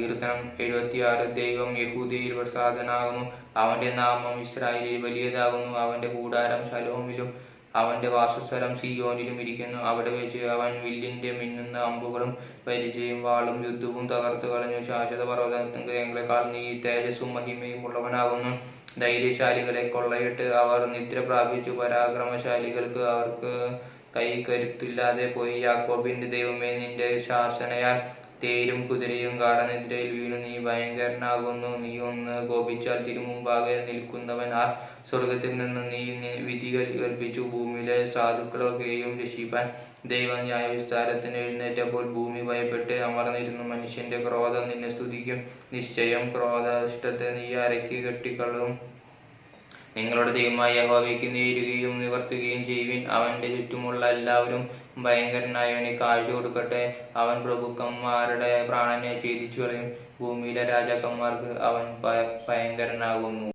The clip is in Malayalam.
സങ്കീർത്തനം 76. ദൈവം യഹൂദയിൽ പ്രസാദനാകുന്നു, അവന്റെ നാമം ഇസ്രായേലിൽ വലിയതാകുന്നു. അവന്റെ കൂടാരം ശലോമിലും അവന്റെ വാസസ്ഥലം സിയോനിലും ഇരിക്കുന്നു. അവിടെ വെച്ച് അവൻ വില്ലിന്റെ മിന്നുന്ന അമ്പുകളും പരിചയും വാളും യുദ്ധവും തകർത്തു കളഞ്ഞു. ശാശ്വത പർവ്വതങ്ങളെക്കാൾ നീ തേജസ്സും മഹിമയും ഉള്ളവനാകുന്നു. ധൈര്യശാലികളെ കൊള്ളയിട്ട് അവർ നിദ്ര പ്രാപിച്ചു. പരാക്രമശാലികൾക്ക് അവർക്ക് കൈക്കരുത്തില്ലാതെ പോയി. യാക്കോബിന്റെ ദൈവമേ, നിന്റെ ശാസനയാൽ തേരും കുതിരയും ഗാഠനിദ്രയിൽ വീണു. നീ ഭയങ്കരനാകുന്നു. നീ ഒന്ന് കോപിച്ചാൽ തിരുമുമ്പാകെ നിൽക്കുന്നവൻ ആർ? സ്വർഗത്തിൽ നിന്ന് നീ വിധി കൽപ്പിച്ചു. ഭൂമിയിലെ സാധുക്കളൊക്കെയും രക്ഷിപ്പാൻ ദൈവം ന്യായവിസ്താരത്തിന് എഴുന്നേറ്റപ്പോൾ ഭൂമി ഭയപ്പെട്ട് അമർന്നിരുന്നു. മനുഷ്യന്റെ ക്രോധം നിന്നെ സ്തുതിക്കും. നിശ്ചയം ക്രോധാഷ്ടത്തെ നീ അരയ്ക്ക് കെട്ടിക്കളയും. നിങ്ങളുടെ ദൈവമായ യഹോവയ്ക്ക് നേരുകയും നിവർത്തുകയും ചെയ്യുവിൻ. അവന്റെ ചുറ്റുമുള്ള എല്ലാവരും ഭയങ്കരനായവന് കാഴ്ച കൊടുക്കട്ടെ. അവൻ പ്രഭുക്കന്മാരുടെ പ്രാണനെ ഛേദിച്ചു കളയും. ഭൂമിയിലെ രാജാക്കന്മാർക്ക് അവൻ ഭയങ്കരനാകുന്നു.